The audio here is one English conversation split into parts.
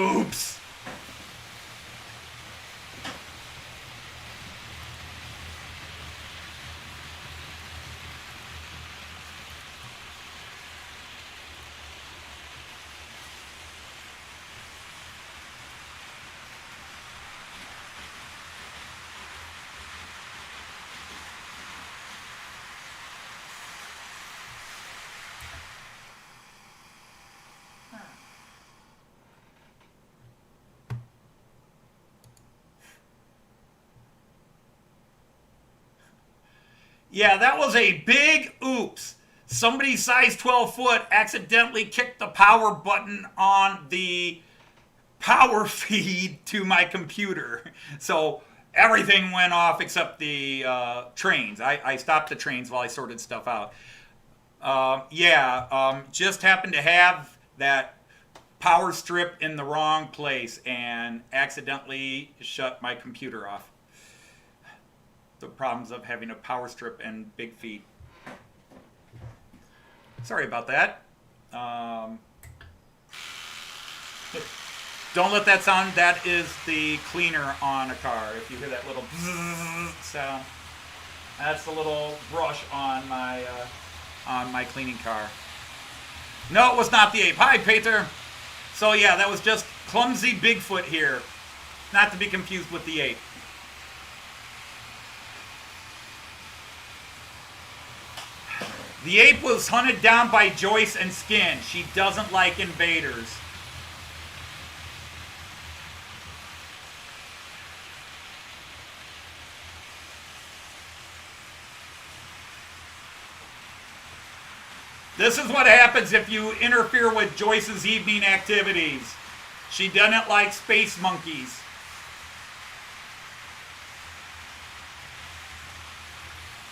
Oops. Yeah, that was a big oops. Somebody size 12 foot accidentally kicked the power button on the power feed to my computer. So everything went off except the trains. I stopped the trains while I sorted stuff out. Just happened to have that power strip in the wrong place and accidentally shut my computer off. The problems of having a power strip and big feet. Sorry about that. Don't let that sound. That is the cleaner on a car. If you hear that little sound, that's the little brush on my cleaning car. No, it was not the ape. Hi, Peter. So yeah, that was just clumsy Bigfoot here. Not to be confused with the ape. The ape was hunted down by Joyce and skinned. She doesn't like invaders. This is what happens if you interfere with Joyce's evening activities. She doesn't like space monkeys.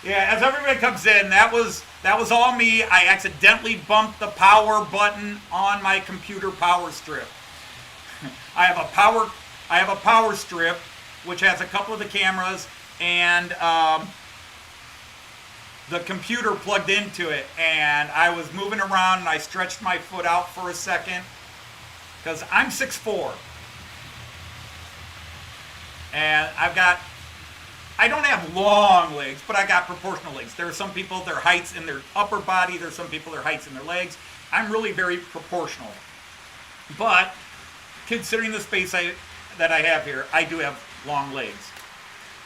Yeah, as everybody comes in, that was all me. I accidentally bumped the power button on my computer power strip. I have a power strip which has a couple of the cameras and the computer plugged into it, and I was moving around and I stretched my foot out for a second because I'm 6'4", and I don't have long legs, but I got proportional legs. There are some people, their height's in their upper body. There's some people, their height's in their legs. I'm really very proportional. But considering the space that I have here, I do have long legs.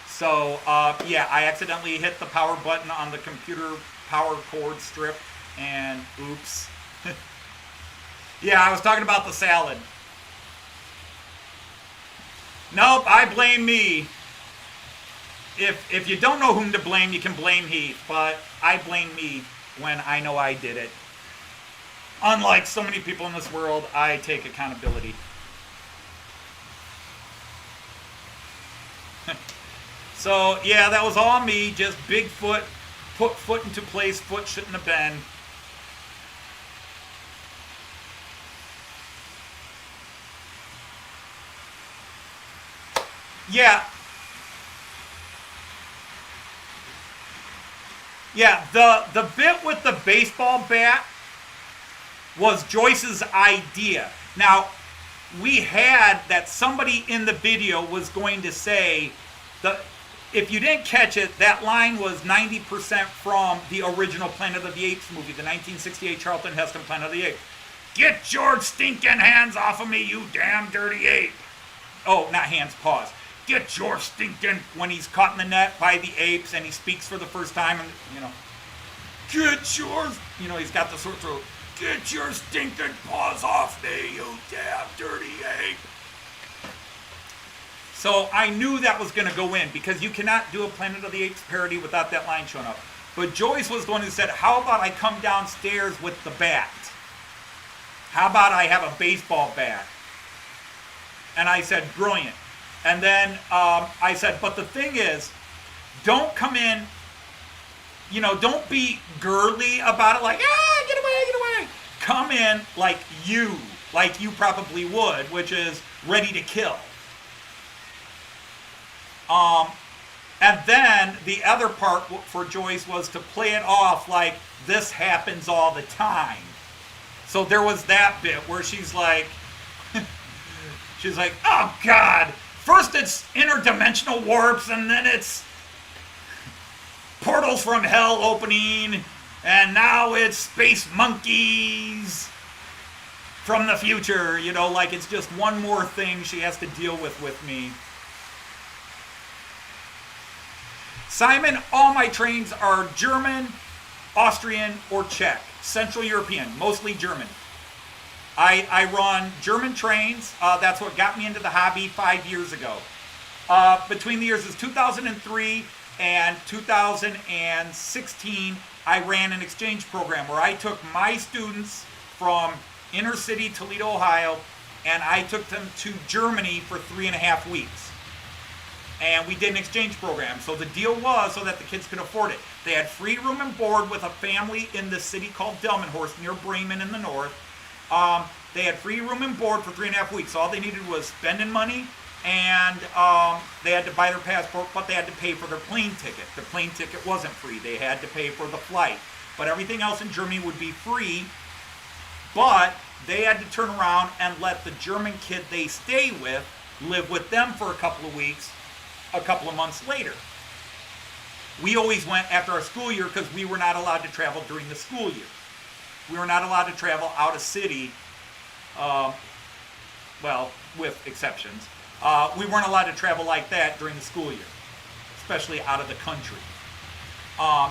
So, yeah, I accidentally hit the power button on the computer power cord strip, and oops. Yeah, I was talking about the salad. Nope, I blame me. If you don't know whom to blame, you can blame Heath, but I blame me when I know I did it. Unlike so many people in this world, I take accountability. So, yeah, that was all me, just big foot, put foot into place, foot shouldn't have been. Yeah. Yeah, the bit with the baseball bat was Joyce's idea. Now, we had that somebody in the video was going to say, if you didn't catch it, that line was 90% from the original Planet of the Apes movie, the 1968 Charlton Heston Planet of the Apes. Get your stinking hands off of me, you damn dirty ape. Oh, not hands, paws. Get your stinking, when he's caught in the net by the apes and he speaks for the first time, and, get yours, he's got the sort of, get your stinking paws off me, you damn dirty ape. So I knew that was going to go in, because you cannot do a Planet of the Apes parody without that line showing up. But Joyce was the one who said, how about I come downstairs with the bat? How about I have a baseball bat? And I said, brilliant. And then I said, but the thing is, don't come in, don't be girly about it, like, get away, get away. Come in like you probably would, which is ready to kill. And then the other part for Joyce was to play it off like this happens all the time. So there was that bit where she's like, She's like, oh God, first it's interdimensional warps, and then it's portals from hell opening, and now it's space monkeys from the future. You know, like it's just one more thing she has to deal with me. Simon, all my trains are German, Austrian, or Czech. Central European, mostly German. I run German trains. That's what got me into the hobby 5 years ago. Between the years of 2003 and 2016, I ran an exchange program where I took my students from inner city Toledo, Ohio, and I took them to Germany for 3.5 weeks. And we did an exchange program. So the deal was so that the kids could afford it. They had free room and board with a family in the city called Delmenhorst near Bremen in the north. They had free room and board for 3.5 weeks. All they needed was spending money, and they had to buy their passport, but they had to pay for their plane ticket. The plane ticket wasn't free. They had to pay for the flight. But everything else in Germany would be free, but they had to turn around and let the German kid they stay with live with them for a couple of weeks, a couple of months later. We always went after our school year because we were not allowed to travel during the school year. We were not allowed to travel out of city, well, with exceptions. We weren't allowed to travel like that during the school year, especially out of the country.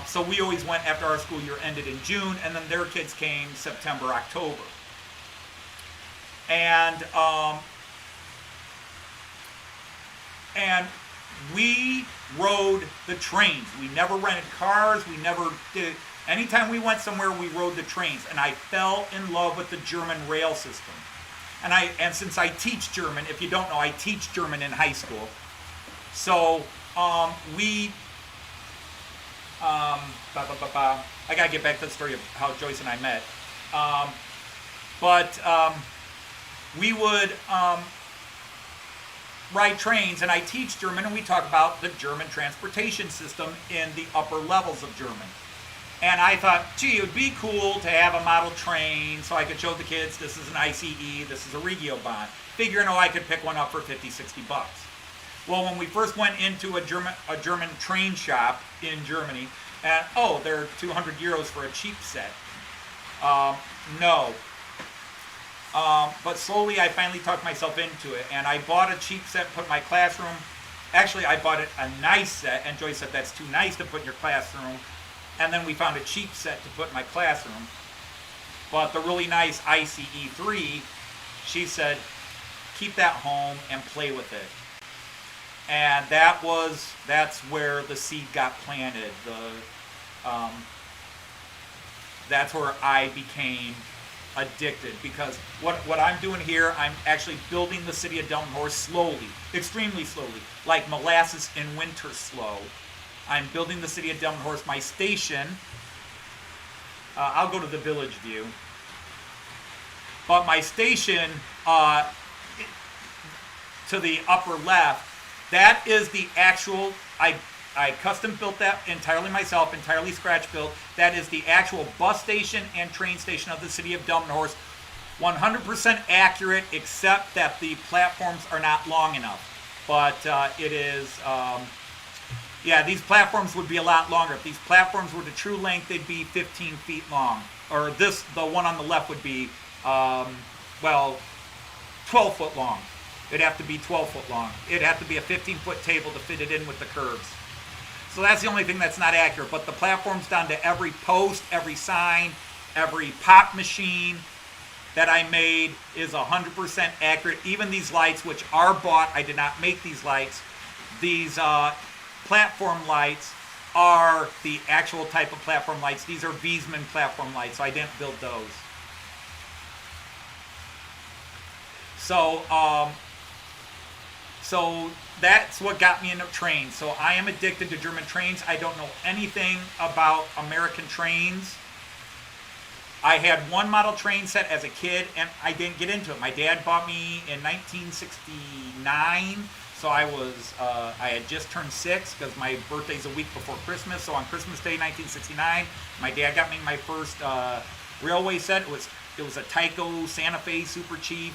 So we always went after our school year ended in June, and then their kids came September, October. And we rode the trains. We never rented cars. We never did. Anytime we went somewhere, we rode the trains. And I fell in love with the German rail system. And since I teach German, if you don't know, I teach German in high school. So I gotta get back to the story of how Joyce and I met. We would ride trains, and I teach German, and we talk about the German transportation system in the upper levels of German. And I thought, gee, it would be cool to have a model train so I could show the kids this is an ICE, this is a Regiobahn. Figuring, I could pick one up for 50, 60 bucks. Well, when we first went into a German train shop in Germany, and they're 200 euros for a cheap set. No. But slowly I finally talked myself into it, and I bought a cheap set, put in my classroom. Actually, I bought a nice set, and Joyce said that's too nice to put in your classroom. And then we found a cheap set to put in my classroom. But the really nice ICE3, she said, keep that home and play with it. And that's where the seed got planted. That's where I became addicted, because what I'm doing here, I'm actually building the city of Delmenhorst slowly, extremely slowly, like molasses in winter slow. I'm building the city of Delmenhorst. My station, I'll go to the village view, but my station to the upper left, that is the actual, I custom built that entirely myself, entirely scratch built. That is the actual bus station and train station of the city of Delmenhorst. 100% accurate, except that the platforms are not long enough. But it is, these platforms would be a lot longer. If these platforms were the true length, they'd be 15 feet long. Or the one on the left would be, 12 foot long. It'd have to be 12 foot long. It'd have to be a 15-foot table to fit it in with the curves. So that's the only thing that's not accurate. But the platforms down to every post, every sign, every pop machine that I made is 100% accurate. Even these lights, which are bought, I did not make these lights. These platform lights are the actual type of platform lights. These are Wiesmann platform lights, so I didn't build those. So that's what got me into trains. So I am addicted to German trains. I don't know anything about American trains. I had one model train set as a kid, and I didn't get into it. My dad bought me in 1969. So I had just turned 6 because my birthday's a week before Christmas. So on Christmas Day, 1969, my dad got me my first railway set. It was a Tyco Santa Fe Super Chief.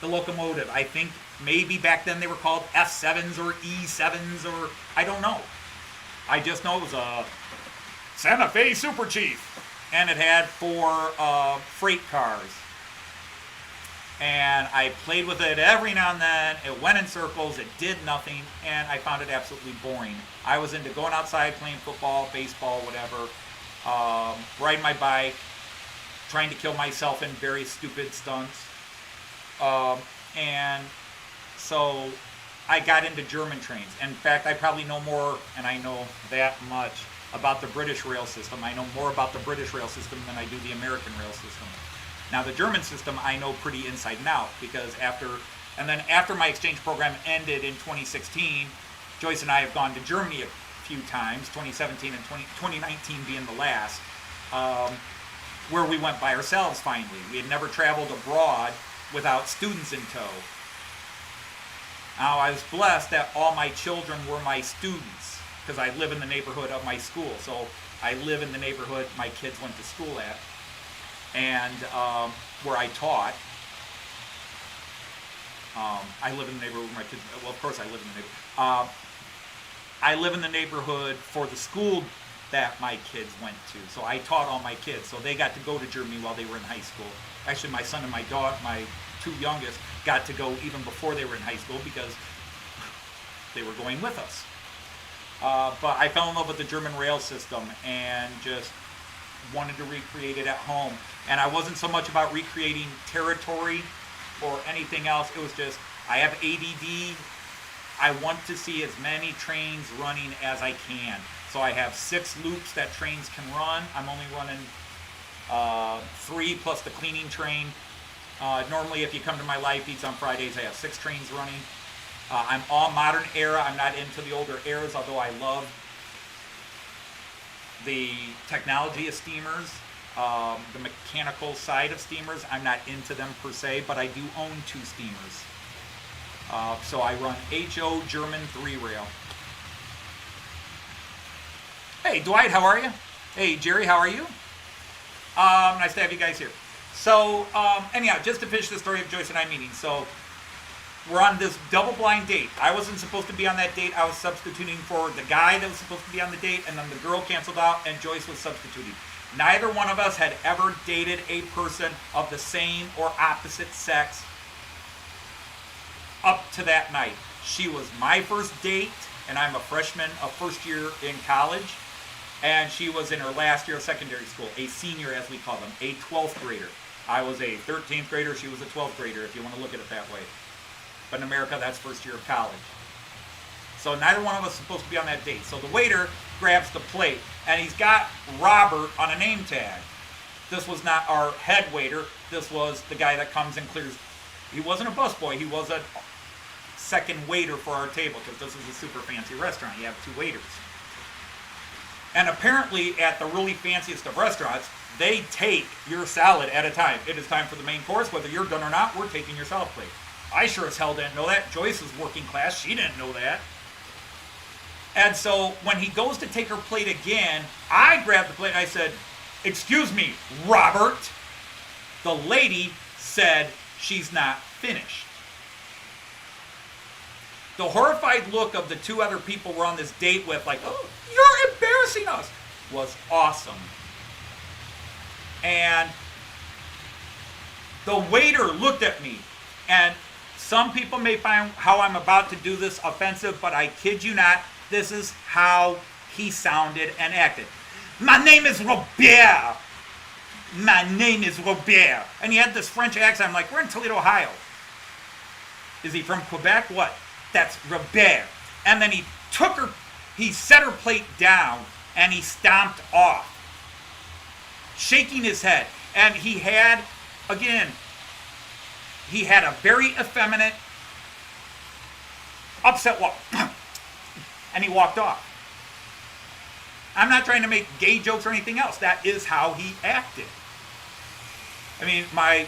the locomotive. I think maybe back then they were called F7s or E7s, or I don't know. I just know it was a Santa Fe Super Chief, and it had 4 freight cars. And I played with it every now and then. It went in circles. It did nothing, and I found it absolutely boring. I was into going outside, playing football, baseball, whatever, riding my bike, trying to kill myself in very stupid stunts. And so I got into German trains. In fact, I probably know more, and I know that much about the British rail system. I know more about the British rail system than I do the American rail system. Now, the German system I know pretty inside and out, because after my exchange program ended in 2016, Joyce and I have gone to Germany a few times, 2017 and 2019 being the last, where we went by ourselves finally. We had never traveled abroad without students in tow. Now, I was blessed that all my children were my students, because I live in the neighborhood of my school. So I live in the neighborhood my kids went to school at, and where I taught. I live in the neighborhood where my kids, well, of course I live in the neighborhood. I live in the neighborhood for the school that my kids went to. So I taught all my kids. So they got to go to Germany while they were in high school. Actually, my son and my daughter, my 2 youngest, got to go even before they were in high school because they were going with us. But I fell in love with the German rail system and just wanted to recreate it at home. And I wasn't so much about recreating territory or anything else. It was just, I have ADD. I want to see as many trains running as I can. So I have 6 loops that trains can run. I'm only running 3 plus the cleaning train. Normally, if you come to my live feeds on Fridays, I have 6 trains running. I'm all modern era. I'm not into the older eras, although I love the technology of steamers, the mechanical side of steamers. I'm not into them per se, but I do own 2 steamers. So I run HO German 3-rail. Hey, Dwight, how are you? Hey, Jerry, how are you? Nice to have you guys here. So, anyhow, just to finish the story of Joyce and I meeting. So, we're on this double-blind date. I wasn't supposed to be on that date. I was substituting for the guy that was supposed to be on the date, and then the girl canceled out, and Joyce was substituting. Neither one of us had ever dated a person of the same or opposite sex up to that night. She was my first date, and I'm a freshman, a first year in college, and she was in her last year of secondary school, a senior as we call them, a 12th grader. I was a 13th grader, she was a 12th grader, if you want to look at it that way. But in America, that's first year of college. So neither one of us is supposed to be on that date. So the waiter grabs the plate, and he's got Robert on a name tag. This was not our head waiter. This was the guy that comes and clears. He wasn't a busboy. He was a second waiter for our table, because this is a super fancy restaurant. You have 2 waiters. And apparently at the really fanciest of restaurants, they take your salad at a time. It is time for the main course. Whether you're done or not, we're taking your salad plate. I sure as hell didn't know that. Joyce is working class. She didn't know that. And so when he goes to take her plate again, I grabbed the plate and I said, "Excuse me, Robert." The lady said she's not finished. The horrified look of the 2 other people we're on this date with, like, "Oh, you're embarrassing us," was awesome. And the waiter looked at me, and some people may find how I'm about to do this offensive, but I kid you not, this is how he sounded and acted. "My name is Robert. My name is Robert." And he had this French accent. I'm like, we're in Toledo, Ohio. Is he from Quebec? What? That's Robert. And then he set her plate down, and he stomped off, shaking his head. And he had a very effeminate, upset walk. And he walked off. I'm not trying to make gay jokes or anything else. That is how he acted. I mean, my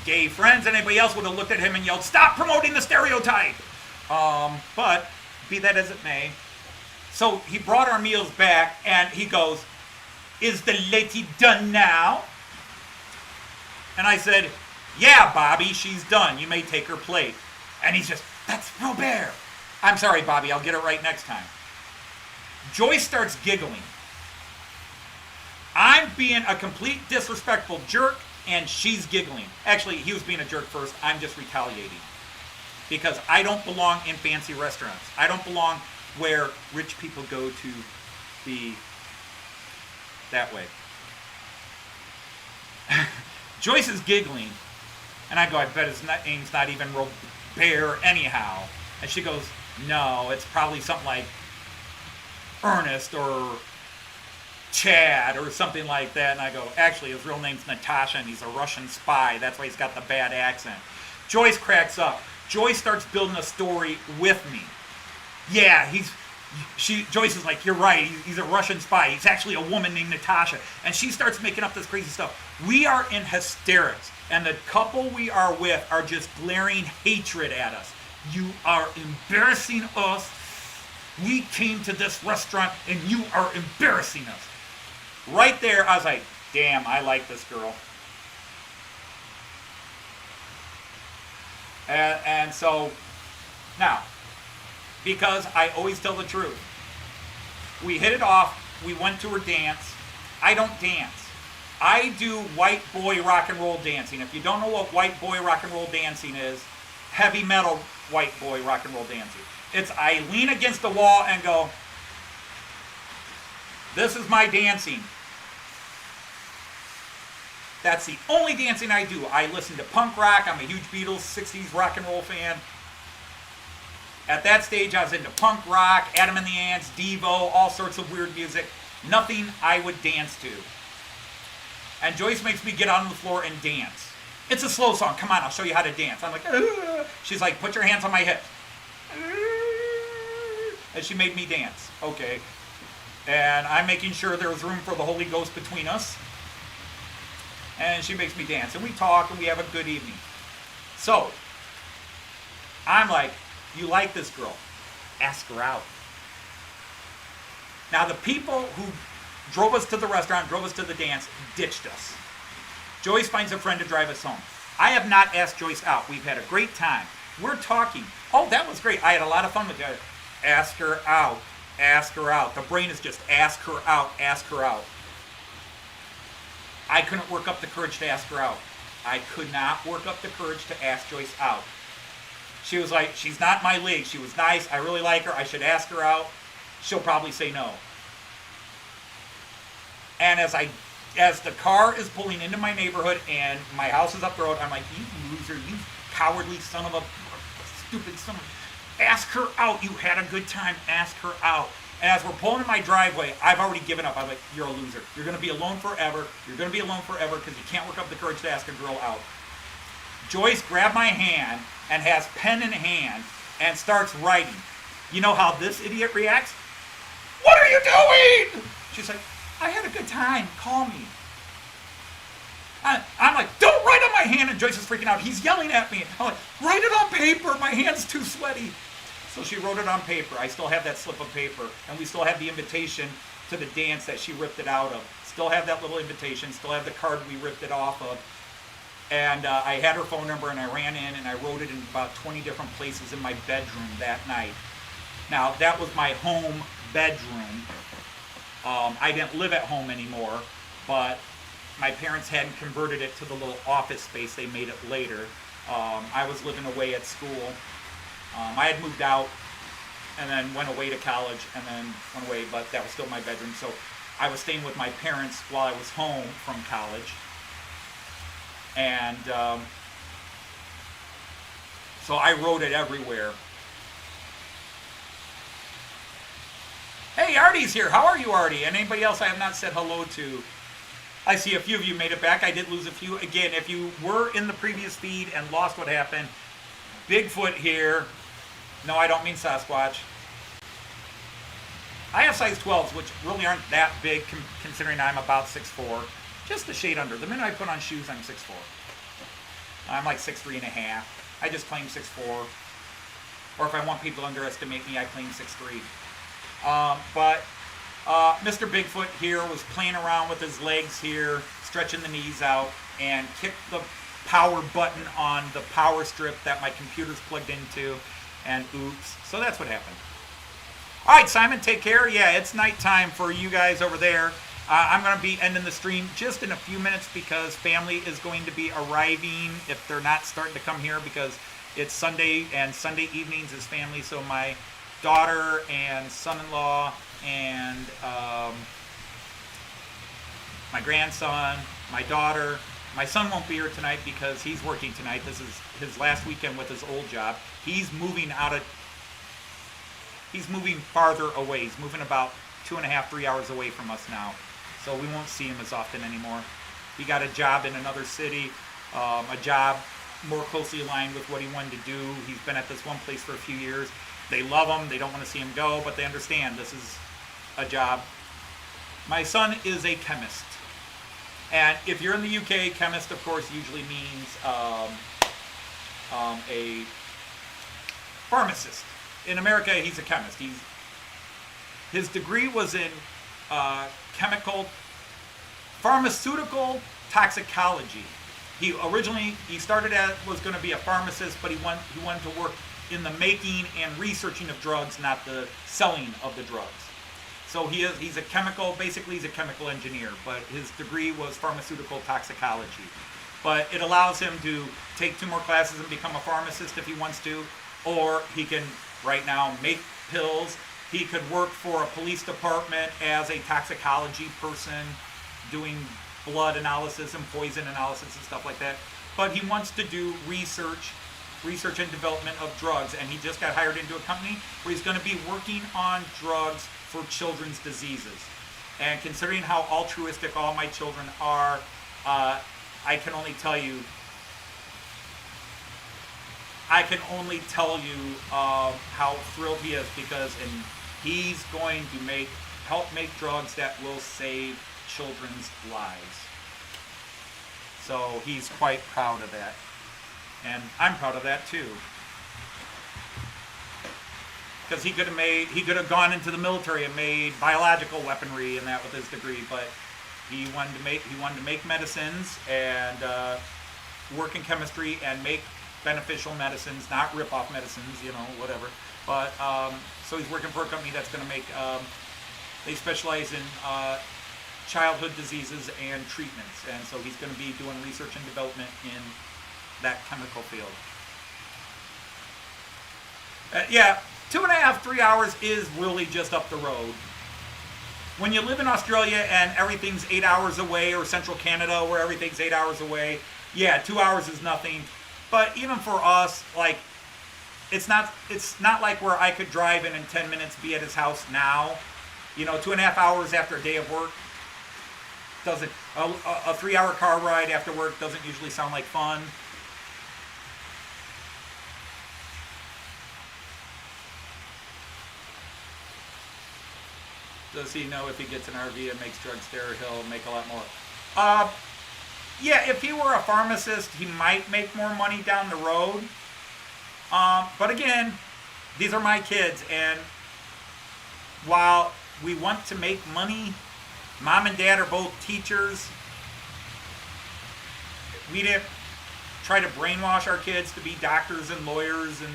gay friends and anybody else would have looked at him and yelled, "Stop promoting the stereotype!" But be that as it may. So he brought our meals back, and he goes, "Is the lady done now?" And I said, Yeah, Bobby, she's done. You may take her plate. And he's just, that's Robert. I'm sorry, Bobby, I'll get it right next time. Joyce starts giggling. I'm being a complete disrespectful jerk, and she's giggling. Actually, he was being a jerk first. I'm just retaliating. Because I don't belong in fancy restaurants. I don't belong where rich people go to be that way. Joyce is giggling, and I go, I bet his name's not even Robert anyhow. And she goes, no, it's probably something like Ernest or Chad or something like that. And I go, actually, his real name's Natasha, and he's a Russian spy. That's why he's got the bad accent. Joyce cracks up. Joyce starts building a story with me. Yeah, Joyce is like, you're right, he's a Russian spy. He's actually a woman named Natasha. And she starts making up this crazy stuff. We are in hysterics. And the couple we are with are just glaring hatred at us. You are embarrassing us. We came to this restaurant and you are embarrassing us. Right there, I was like, damn, I like this girl. And so, now, because I always tell the truth, we hit it off, we went to her dance. I don't dance. I do white boy rock and roll dancing. If you don't know what white boy rock and roll dancing is, heavy metal white boy rock and roll dancing. It's I lean against the wall and go, this is my dancing. That's the only dancing I do. I listen to punk rock. I'm a huge Beatles, 60s rock and roll fan. At that stage, I was into punk rock, Adam and the Ants, Devo, all sorts of weird music. Nothing I would dance to. And Joyce makes me get on the floor and dance. It's a slow song. Come on, I'll show you how to dance. I'm like, ugh. She's like, put your hands on my hips. And she made me dance. Okay. And I'm making sure there was room for the Holy Ghost between us. And she makes me dance. And we talk and we have a good evening. So, I'm like, you like this girl? Ask her out. Now, the people who drove us to the restaurant, drove us to the dance, ditched us. Joyce finds a friend to drive us home. I have not asked Joyce out. We've had a great time. We're talking. Oh, that was great. I had a lot of fun with her. Ask her out. Ask her out. The brain is just ask her out. Ask her out. I couldn't work up the courage to ask her out. I could not work up the courage to ask Joyce out. She was like, she's not my league. She was nice. I really like her. I should ask her out. She'll probably say no. And as the car is pulling into my neighborhood and my house is up the road, I'm like, you loser, you cowardly son of a stupid son of a... Ask her out. You had a good time. Ask her out. And as we're pulling in my driveway, I've already given up. I'm like, you're a loser. You're going to be alone forever. You're going to be alone forever because you can't work up the courage to ask a girl out. Joyce grabbed my hand and has pen in hand and starts writing. You know how this idiot reacts? What are you doing? She's like, I had a good time. Call me. I'm like, don't write on my hand. And Joyce is freaking out. He's yelling at me. I'm like, write it on paper. My hand's too sweaty. So she wrote it on paper. I still have that slip of paper. And we still have the invitation to the dance that she ripped it out of. Still have that little invitation. Still have the card we ripped it off of. And I had her phone number, and I ran in, and I wrote it in about 20 different places in my bedroom that night. Now, that was my home bedroom. I didn't live at home anymore, but my parents hadn't converted it to the little office space. They made it later. I was living away at school. I had moved out and then went away to college and then went away, but that was still my bedroom. So I was staying with my parents while I was home from college. And so I wrote it everywhere. Hey, Artie's here. How are you, Artie? And anybody else I have not said hello to? I see a few of you made it back. I did lose a few. Again, if you were in the previous feed and lost what happened, Bigfoot here. No, I don't mean Sasquatch. I have size 12s, which really aren't that big considering I'm about 6'4". Just a shade under. The minute I put on shoes, I'm 6'4". I'm like 6'3.5". I just claim 6'4". Or if I want people to underestimate me, I claim 6'3". But Mr. Bigfoot here was playing around with his legs here, stretching the knees out, and kicked the power button on the power strip that my computer's plugged into, and oops. So that's what happened. All right, Simon, take care. Yeah, it's nighttime for you guys over there. I'm going to be ending the stream just in a few minutes because family is going to be arriving if they're not starting to come here, because it's Sunday, and Sunday evenings is family. So my daughter and son-in-law and my grandson, my daughter. My son won't be here tonight because he's working tonight. This is his last weekend with his old job. He's moving farther away. He's moving about 2.5, 3 hours away from us now. So we won't see him as often anymore. He got a job in another city, a job more closely aligned with what he wanted to do. He's been at this one place for a few years. They love him. They don't want to see him go, but they understand this is a job. My son is a chemist. And if you're in the UK, chemist, of course, usually means a pharmacist. In America, he's a chemist. His degree was in pharmaceutical toxicology. He started was going to be a pharmacist, but he wanted to work in the making and researching of drugs, not the selling of the drugs. So he's a chemical engineer, but his degree was pharmaceutical toxicology. But it allows him to take 2 more classes and become a pharmacist if he wants to, or he can right now make pills. He could work for a police department as a toxicology person, doing blood analysis and poison analysis and stuff like that. But he wants to do research and development of drugs, and he just got hired into a company where he's going to be working on drugs for children's diseases. And considering how altruistic all my children are, I can only tell you how thrilled he is, because he's going to help make drugs that will save children's lives. So he's quite proud of that. And I'm proud of that too. Because he could have gone into the military and made biological weaponry and that with his degree, but he wanted to make medicines and work in chemistry and make beneficial medicines, not rip-off medicines, whatever. But so he's working for a company that's going to make. They specialize in childhood diseases and treatments, and so he's going to be doing research and development in that chemical field. 2.5, 3 hours is really just up the road. When you live in Australia and everything's 8 hours away, or Central Canada where everything's 8 hours away, 2 hours is nothing. But even for us, like, it's not like where I could drive in 10 minutes, be at his house now. 2.5 hours after a day of work doesn't. A 3-hour car ride after work doesn't usually sound like fun. Does he know if he gets an RV and makes drugs there, he'll make a lot more? If he were a pharmacist, he might make more money down the road. But again, these are my kids, and while we want to make money, Mom and Dad are both teachers. We didn't try to brainwash our kids to be doctors and lawyers and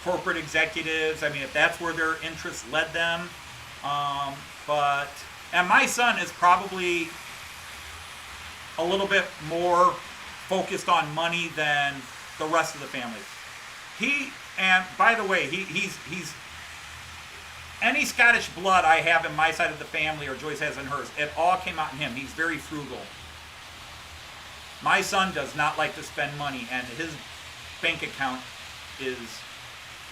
corporate executives. I mean, if that's where their interests led them. And my son is probably a little bit more focused on money than the rest of the family. And by the way, he's any Scottish blood I have in my side of the family, or Joyce has in hers, it all came out in him. He's very frugal. My son does not like to spend money, and his bank account is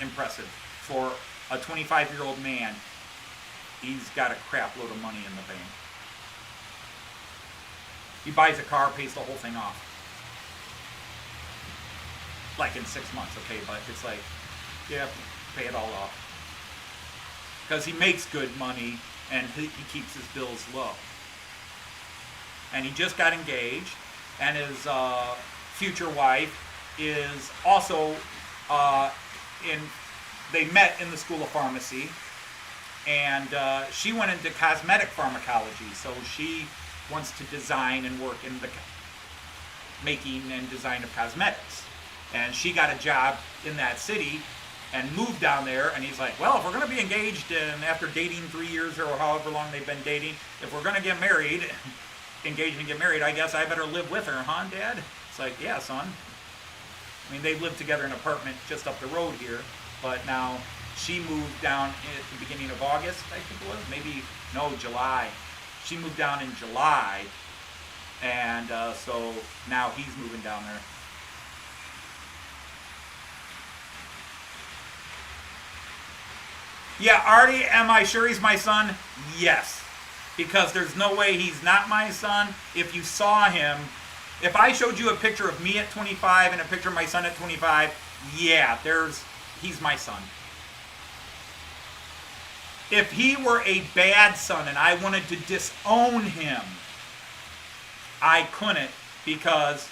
impressive. For a 25-year-old man, he's got a crap load of money in the bank. He buys a car, pays the whole thing off. Like in 6 months, okay, but it's like, pay it all off. Because he makes good money, and he keeps his bills low. And he just got engaged, and his future wife is also they met in the School of Pharmacy, and she went into cosmetic pharmacology, so she wants to design and work in making and design of cosmetics. And she got a job in that city and moved down there. And he's like, well, if we're going to be engaged and after dating 3 years or however long they've been dating, if we're going to get married, engaged and get married, I guess I better live with her, huh, Dad? It's like, yeah, son. I mean, they lived together in an apartment just up the road here, but now she moved down at the beginning of August, I think it was, maybe, no, July. She moved down in July, and so now he's moving down there. Yeah, Artie, am I sure he's my son? Yes, because there's no way he's not my son. If you saw him, if I showed you a picture of me at 25 and a picture of my son at 25, yeah, he's my son. If he were a bad son and I wanted to disown him, I couldn't, because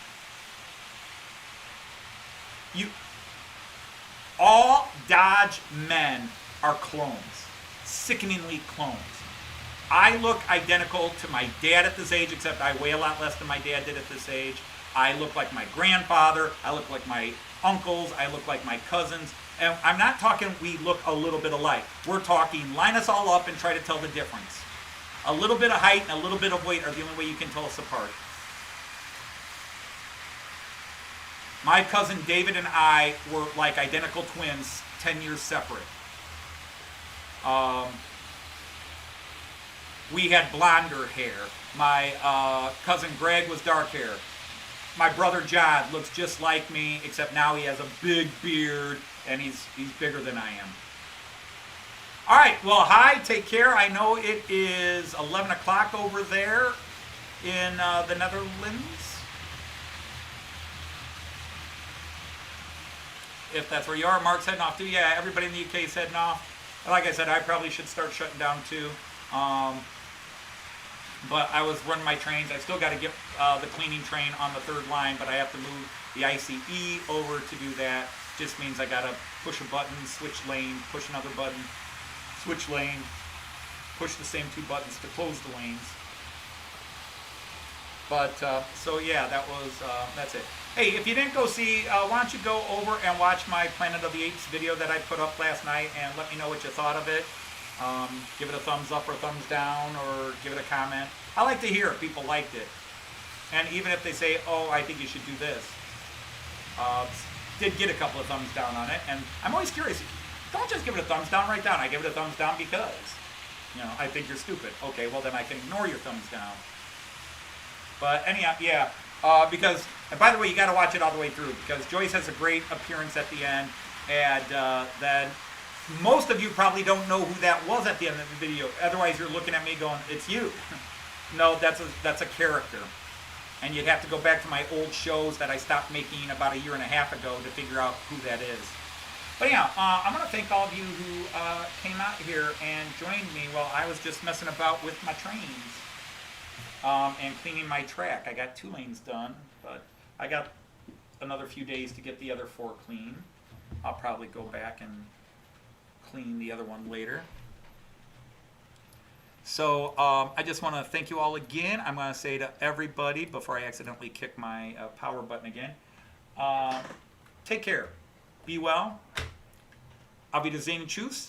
all Dodge men are clones, sickeningly clones. I look identical to my dad at this age, except I weigh a lot less than my dad did at this age. I look like my grandfather. I look like my uncles. I look like my cousins. And I'm not talking we look a little bit alike. We're talking line us all up and try to tell the difference. A little bit of height and a little bit of weight are the only way you can tell us apart. My cousin David and I were like identical twins, 10 years separate. We had blonder hair. My cousin Greg was dark hair. My brother John looks just like me, except now he has a big beard and he's bigger than I am. All right, well, hi, take care. I know it is 11 o'clock over there in the Netherlands. If that's where you are, Mark's heading off too. Yeah, everybody in the UK is heading off. Like I said, I probably should start shutting down too. But I was running my trains. I still got to get the cleaning train on the third line, but I have to move the ICE over to do that. Just means I got to push a button, switch lane, push another button, switch lane, push the same two buttons to close the lanes. But, so yeah, that's it. Hey, if you didn't go see, why don't you go over and watch my Planet of the Apes video that I put up last night and let me know what you thought of it. Give it a thumbs up or thumbs down, or give it a comment. I like to hear if people liked it. And even if they say, oh, I think you should do this. Did get a couple of thumbs down on it. And I'm always curious. Don't just give it a thumbs down right down. I give it a thumbs down because, I think you're stupid. Okay, well then I can ignore your thumbs down. But anyhow, yeah. Because, and by the way, you got to watch it all the way through, because Joyce has a great appearance at the end. And then most of you probably don't know who that was at the end of the video. Otherwise, you're looking at me going, it's you. No, that's a character. And you'd have to go back to my old shows that I stopped making about 1.5 years ago to figure out who that is. But yeah, I'm going to thank all of you who came out here and joined me while I was just messing about with my trains and cleaning my track. I got 2 lanes done, but I got another few days to get the other 4 clean. I'll probably go back and clean the other one later. So I just want to thank you all again. I'm going to say to everybody, before I accidentally kick my power button again, take care. Be well. Auf Wiedersehen, tschüss.